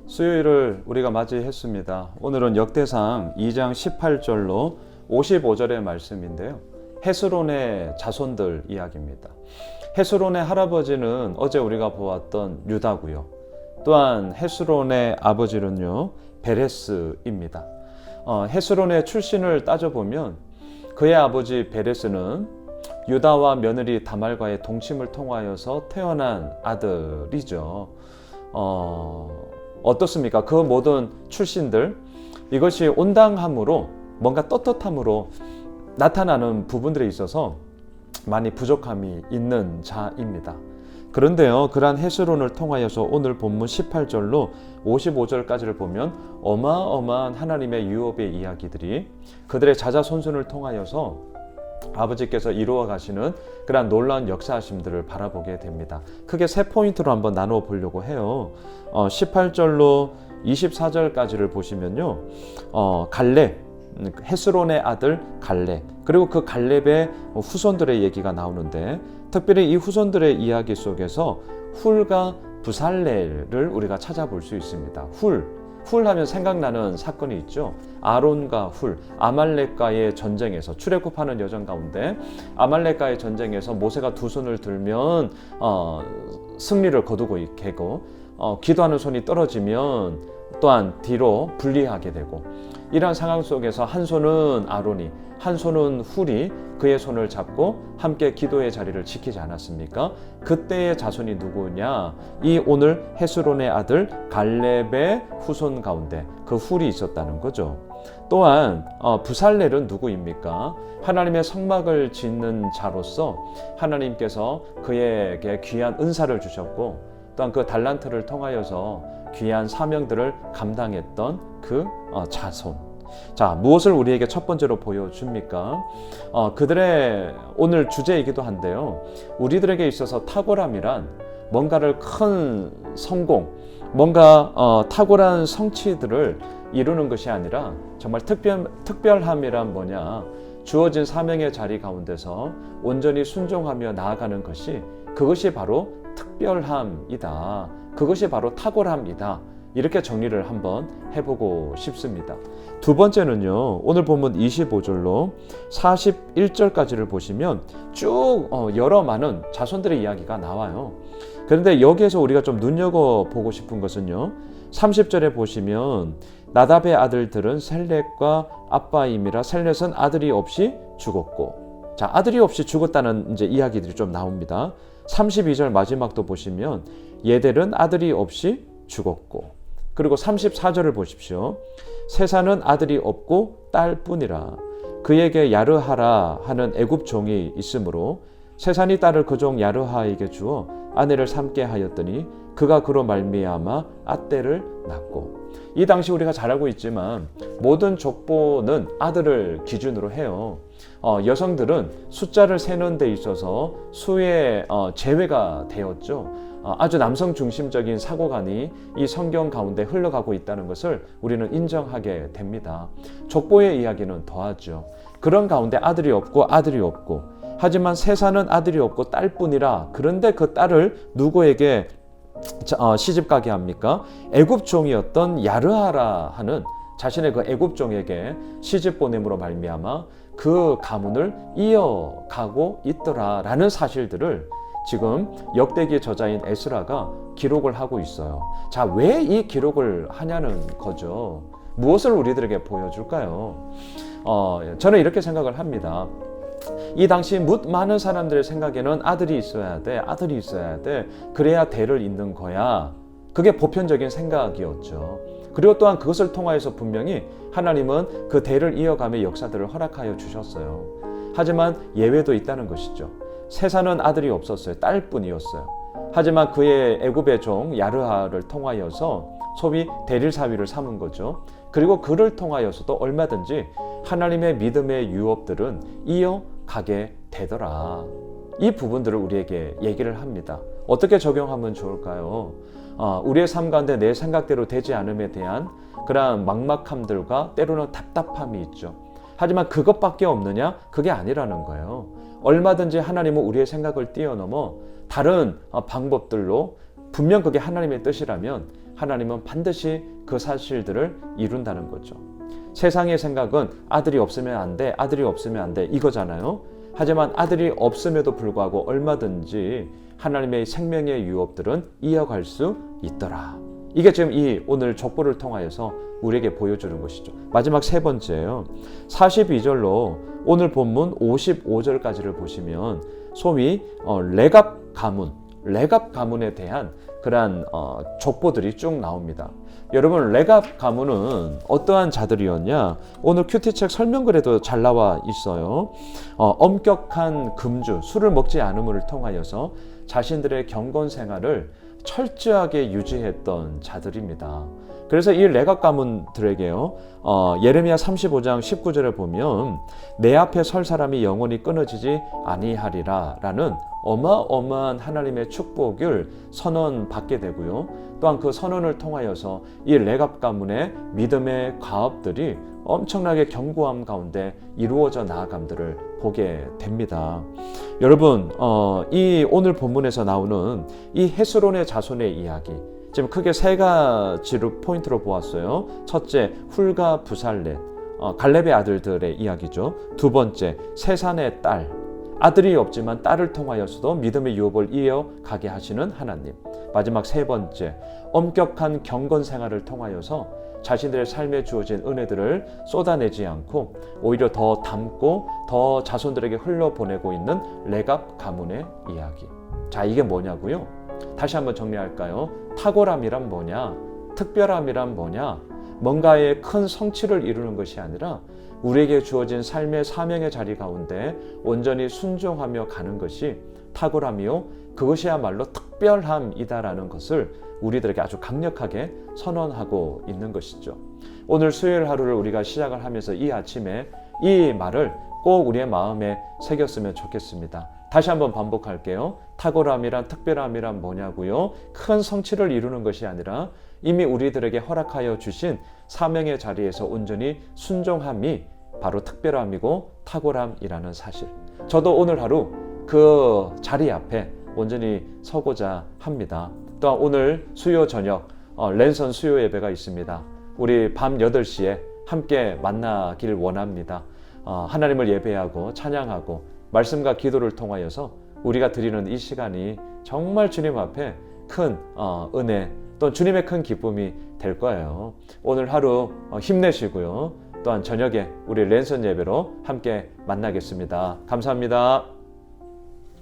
수요일을 우리가 맞이했습니다. 오늘은 역대상 2장 18절로 55절의 말씀인데요. 헤스론의 자손들 이야기입니다. 헤스론의 할아버지는 어제 우리가 보았던 유다고요. 또한 헤스론의 아버지는요, 베레스입니다. 헤스론의 출신을 따져보면 그의 아버지 베레스는 유다와 며느리 다말과의 동침을 통하여서 태어난 아들이죠. 어떻습니까? 그 모든 출신들, 이것이 온당함으로, 뭔가 떳떳함으로 나타나는 부분들에 있어서 많이 부족함이 있는 자입니다. 그런데요, 그러한 헤스론을 통하여서 오늘 본문 18절로 55절까지를 보면 어마어마한 하나님의 유업의 이야기들이 그들의 자자손손을 통하여서 아버지께서 이루어 가시는 그러한 놀라운 역사하심들을 바라보게 됩니다. 크게 세 포인트로 한번 나누어 보려고 해요. 18절로 24절까지를 보시면요, 갈렙, 헤스론의 아들 갈렙, 그리고 그 갈렙의 후손들의 얘기가 나오는데, 특별히 이 후손들의 이야기 속에서 훌과 부살렐을 우리가 찾아볼 수 있습니다. 훌 하면 생각나는 사건이 있죠. 아론과 훌, 아말렉과의 전쟁에서, 출애굽하는 여정 가운데 아말렉과의 전쟁에서 모세가 두 손을 들면 승리를 거두고 있고, 기도하는 손이 떨어지면 또한 뒤로 분리하게 되고, 이러한 상황 속에서 한 손은 아론이, 한 손은 훌이 그의 손을 잡고 함께 기도의 자리를 지키지 않았습니까? 그때의 자손이 누구냐? 이 오늘 헤스론의 아들 갈렙의 후손 가운데 그 훌이 있었다는 거죠. 또한 부살렐은 누구입니까? 하나님의 성막을 짓는 자로서 하나님께서 그에게 귀한 은사를 주셨고, 또한 그 달란트를 통하여서 귀한 사명들을 감당했던 그 자손. 자, 무엇을 우리에게 첫 번째로 보여줍니까? 그들의 오늘 주제이기도 한데요, 우리들에게 있어서 탁월함이란 뭔가를 큰 성공, 뭔가 탁월한 성취들을 이루는 것이 아니라 정말 특별함이란 뭐냐? 주어진 사명의 자리 가운데서 온전히 순종하며 나아가는 것이, 그것이 바로 특별함이다. 그것이 바로 탁월함이다. 이렇게 정리를 한번 해보고 싶습니다. 두 번째는요, 오늘 본문 25절로 41절까지를 보시면 쭉 여러 많은 자손들의 이야기가 나와요. 그런데 여기에서 우리가 좀 눈여겨보고 싶은 것은요, 30절에 보시면 나답의 아들들은 셀렛과 아빠임이라 셀렛은 아들이 없이 죽었고, 자, 아들이 없이 죽었다는 이제 이야기들이 좀 나옵니다. 32절 마지막도 보시면 예델은 아들이 없이 죽었고, 그리고 34절을 보십시오. 세사는 아들이 없고 딸뿐이라 그에게 야르하라 하는 애굽 종이 있으므로 세산이 딸을 그 종 야르하에게 주어 아내를 삼게 하였더니 그가 그로 말미암아 앗대를 낳고. 이 당시 우리가 잘 알고 있지만 모든 족보는 아들을 기준으로 해요. 여성들은 숫자를 세는 데 있어서 수의 제외가 되었죠. 아주 남성 중심적인 사고관이 이 성경 가운데 흘러가고 있다는 것을 우리는 인정하게 됩니다. 족보의 이야기는 더하죠. 그런 가운데 아들이 없고 하지만 세사는 아들이 없고 딸뿐이라. 그런데 그 딸을 누구에게 시집가게 합니까? 애굽 종이었던 야르하라 하는 자신의 그 애굽 종에게 시집 보냄으로 말미암아 그 가문을 이어가고 있더라라는 사실들을 지금 역대기 저자인 에스라가 기록을 하고 있어요. 자, 왜 이 기록을 하냐는 거죠. 무엇을 우리들에게 보여줄까요? 저는 이렇게 생각을 합니다. 이 당시 많은 사람들의 생각에는 아들이 있어야 돼. 그래야 대를 잇는 거야. 그게 보편적인 생각이었죠. 그리고 또한 그것을 통하여서 분명히 하나님은 그 대를 이어가며 역사들을 허락하여 주셨어요. 하지만 예외도 있다는 것이죠. 세사는 아들이 없었어요. 딸뿐이었어요. 하지만 그의 애굽의 종 야르하를 통하여서 소위 대릴 사위를 삼은 거죠. 그리고 그를 통하여서도 얼마든지 하나님의 믿음의 유업들은 이어가게 되더라. 이 부분들을 우리에게 얘기를 합니다. 어떻게 적용하면 좋을까요? 우리의 삶 가운데 내 생각대로 되지 않음에 대한 그러한 막막함들과 때로는 답답함이 있죠. 하지만 그것밖에 없느냐? 그게 아니라는 거예요. 얼마든지 하나님은 우리의 생각을 뛰어넘어 다른 방법들로, 분명 그게 하나님의 뜻이라면 하나님은 반드시 그 사실들을 이룬다는 거죠. 세상의 생각은 아들이 없으면 안 돼, 아들이 없으면 안 돼 이거잖아요. 하지만 아들이 없음에도 불구하고 얼마든지 하나님의 생명의 유업들은 이어갈 수 있더라. 이게 지금 이 오늘 족보를 통하여서 우리에게 보여주는 것이죠. 마지막 세 번째예요. 42절로 오늘 본문 55절까지를 보시면 소위 레갑 가문에 대한 그러한 족보들이 쭉 나옵니다. 여러분, 레갑 가문은 어떠한 자들이었냐? 오늘 큐티책 설명글에도 잘 나와 있어요. 엄격한 금주, 술을 먹지 않음을 통하여서 자신들의 경건 생활을 철저하게 유지했던 자들입니다. 그래서 이 레갑 가문들에게요, 예레미야 35장 19절에 보면 내 앞에 설 사람이 영원히 끊어지지 아니하리라 라는 어마어마한 하나님의 축복을 선언받게 되고요. 또한 그 선언을 통하여서 이 레갑 가문의 믿음의 과업들이 엄청나게 견고함 가운데 이루어져 나아감들을 보게 됩니다. 여러분, 이 오늘 본문에서 나오는 이 헤스론의 자손의 이야기, 지금 크게 세 가지로 포인트로 보았어요. 첫째, 훌과 부살렛, 갈렙의 아들들의 이야기죠. 두 번째, 세산의 딸, 아들이 없지만 딸을 통하여서도 믿음의 유업을 이어가게 하시는 하나님. 마지막 세 번째, 엄격한 경건 생활을 통하여서 자신들의 삶에 주어진 은혜들을 쏟아내지 않고 오히려 더 담고 더 자손들에게 흘려보내고 있는 레갑 가문의 이야기. 자, 이게 뭐냐고요? 다시 한번 정리할까요? 탁월함이란 뭐냐? 특별함이란 뭐냐? 뭔가의 큰 성취를 이루는 것이 아니라 우리에게 주어진 삶의 사명의 자리 가운데 온전히 순종하며 가는 것이 탁월함이요, 그것이야말로 특별함이다라는 것을 우리들에게 아주 강력하게 선언하고 있는 것이죠. 오늘 수요일 하루를 우리가 시작을 하면서 이 아침에 이 말을 꼭 우리의 마음에 새겼으면 좋겠습니다. 다시 한번 반복할게요. 탁월함이란 특별함이란 뭐냐고요? 큰 성취를 이루는 것이 아니라 이미 우리들에게 허락하여 주신 사명의 자리에서 온전히 순종함이 바로 특별함이고 탁월함이라는 사실. 저도 오늘 하루 그 자리 앞에 온전히 서고자 합니다. 또한 오늘 수요 저녁 랜선 수요 예배가 있습니다. 우리 밤 8시에 함께 만나길 원합니다. 하나님을 예배하고 찬양하고 말씀과 기도를 통하여서 우리가 드리는 이 시간이 정말 주님 앞에 큰 은혜, 또 주님의 큰 기쁨이 될 거예요. 오늘 하루 힘내시고요. 또한 저녁에 우리 랜선 예배로 함께 만나겠습니다. 감사합니다.